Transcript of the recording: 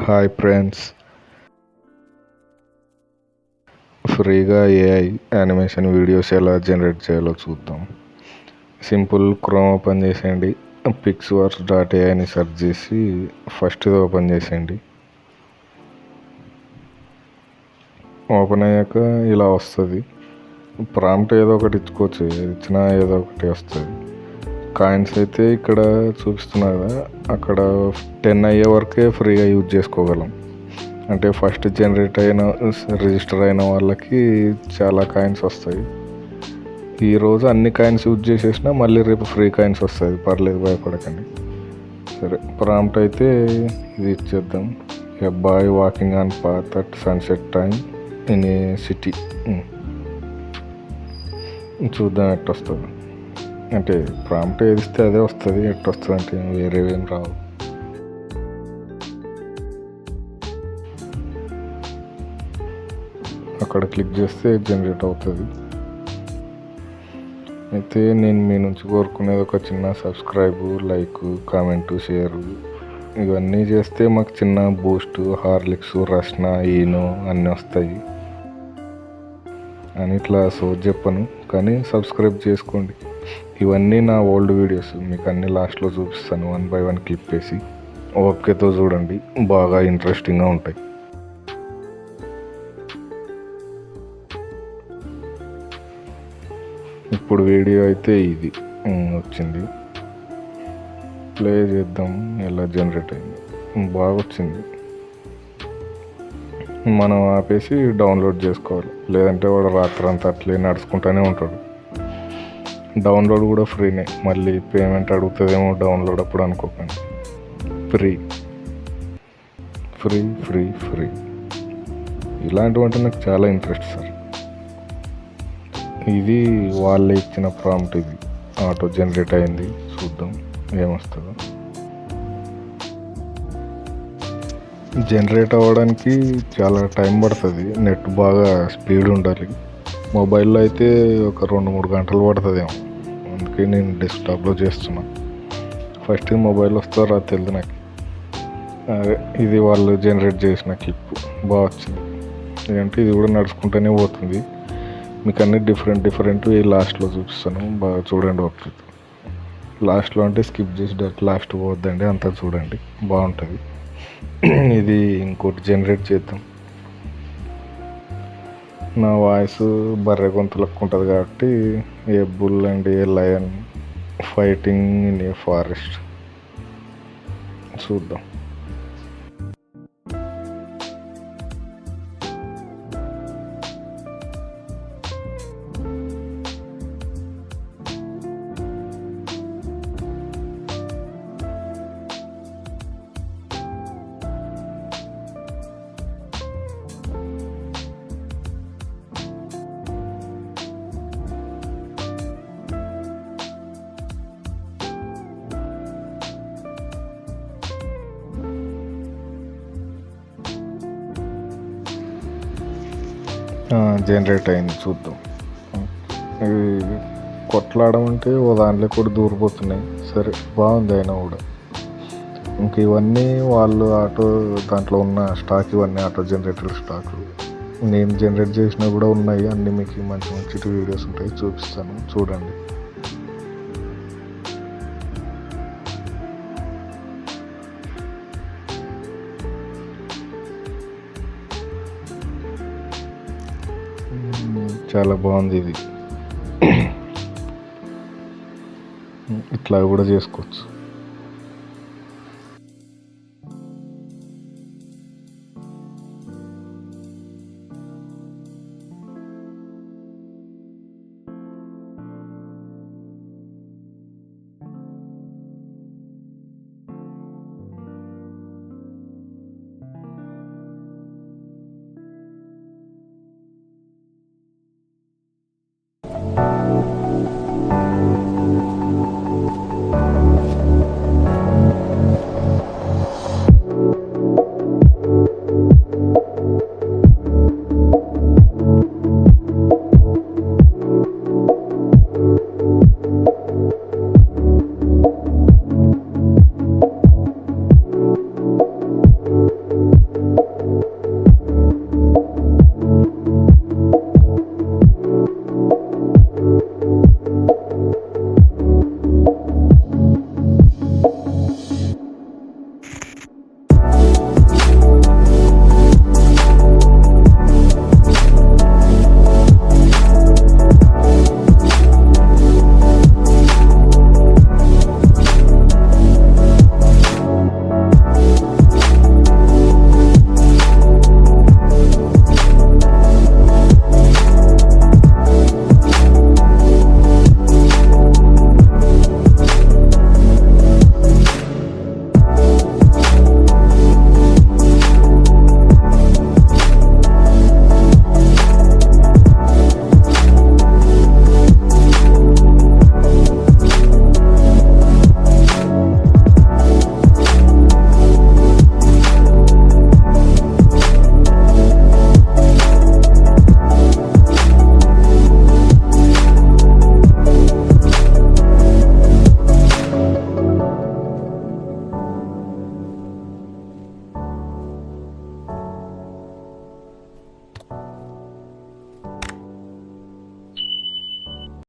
Hi friends, ఫ్రీగా AI animation videos ఎలా generate చేయాలో చూద్దాం. సింపుల్ క్రోమ్ ఓపెన్ చేసేయండి. pixవర్క్స్.ai అని సెర్చ్ చేసి ఫస్ట్ ఇది ఓపెన్ చేసేయండి. ఓపెన్ అయ్యాక ఇలా వస్తుంది. ప్రాంప్ట్ ఏదో ఒకటి ఇచ్చుకోవచ్చు, ఇచ్చినా ఏదో ఒకటి వస్తుంది. కాయిన్స్ అయితే ఇక్కడ చూపిస్తున్నా కదా, అక్కడ 10 అయ్యే వరకే ఫ్రీగా యూజ్ చేసుకోగలం. అంటే ఫస్ట్ జనరేట్ అయిన రిజిస్టర్ అయిన వాళ్ళకి చాలా కాయిన్స్ వస్తాయి. ఈరోజు అన్ని కాయిన్స్ యూజ్ చేసేసినా మళ్ళీ రేపు ఫ్రీ కాయిన్స్ వస్తుంది, పర్లేదు, భయపడకండి. సరే, ప్రాంప్ట్ అయితే ఇది ఇచ్చేద్దాం. A boy walking on path at sunset time in a city. చూద్దాం ఎట్ట వస్తుంది. అంటే ప్రాంప్ట్ ఏది ఇస్తే అదే వస్తుంది. ఎట్ట వస్తుంది అంటే వేరేవేం రావు. అక్కడ క్లిక్ చేస్తే జనరేట్ అవుతుంది. అయితే నేను మీ నుంచి కోరుకునేది ఒక చిన్న సబ్స్క్రైబ్, లైక్, కామెంటు, షేరు ఇవన్నీ చేస్తే మాకు చిన్న బూస్ట్, హార్లిక్స్, రస్నా, ఈనో అన్నీ వస్తాయి అని ఇట్లా చెప్పను, కానీ సబ్స్క్రైబ్ చేసుకోండి. ఇవన్నీ నా ఓల్డ్ వీడియోస్, మీకు అన్ని లాస్ట్లో చూపిస్తాను 1 by 1 క్లిప్ వేసి. ఓకేతో చూడండి, బాగా ఇంట్రెస్టింగ్గా ఉంటాయి. ఇప్పుడు వీడియో అయితే ఇది వచ్చింది. ప్లే చేద్దాం. ఎలా జనరేట్ అయింది, బాగా వచ్చింది. మనం ఆపేసి డౌన్లోడ్ చేసుకోవాలి, లేదంటే వాడు రాత్రంతా అట్లే నడుచుకుంటూనే ఉంటాడు. డౌన్లోడ్ కూడా ఫ్రీనే, మళ్ళీ పేమెంట్ అడుగుతుందేమో డౌన్లోడ్ అప్పుడు అనుకోకండి. ఫ్రీ ఫ్రీ ఫ్రీ ఫ్రీ ఇలాంటివంటే నాకు చాలా ఇంట్రెస్ట్ సార్. ఇది వాళ్ళే ఇచ్చిన ప్రాంప్ట్, ఇది ఆటో జనరేట్ అయింది. చూద్దాం ఏమొస్తుందో. జనరేట్ అవ్వడానికి చాలా టైం పడుతుంది, నెట్ బాగా స్పీడ్ ఉండాలి. మొబైల్లో అయితే ఒక 2-3 గంటలు పడుతుందేమో, అందుకే నేను డెస్క్టాప్లో చేస్తున్నా. ఫస్ట్ మొబైల్ వస్తుందో రాదు తెలియదు నాకు. అదే ఇది వాళ్ళు జనరేట్ చేసిన క్లిప్ బాగా వచ్చింది. ఏంటంటే ఇది కూడా నడుచుకుంటూనే పోతుంది. మీకు అన్ని డిఫరెంట్ లాస్ట్లో చూపిస్తాను, బాగా చూడండి. ఒకటి లాస్ట్లో అంటే స్కిప్ చేసి డైరెక్ట్ లాస్ట్ పోవద్దండి, అంతా చూడండి, బాగుంటుంది. ఇది ఇంకోటి జనరేట్ చేద్దాం. నా వాయిస్ బర్రె గొంతులకు ఉంటుంది కాబట్టి ఏ bull and A lion fighting in a forest చూద్దాం. జనరేట్ అయింది, చూద్దాం. ఇవి కొట్లాడడం అంటే ఓ దాంట్లో కూడా దూరిపోతున్నాయి. సరే, బాగుంది. అయినా కూడా ఇంక ఇవన్నీ వాళ్ళు ఆటో దాంట్లో ఉన్న స్టాక్, ఇవన్నీ ఆటో జనరేటర్ స్టాక్. నేను జనరేట్ చేసినా కూడా ఉన్నాయి. అన్నీ మీకు మంచి వీడియోస్ ఉంటాయి, చూపిస్తాను, చూడండి. చాలా బాగుంది ఇది. ఇట్లా కూడా చేసుకోవచ్చు.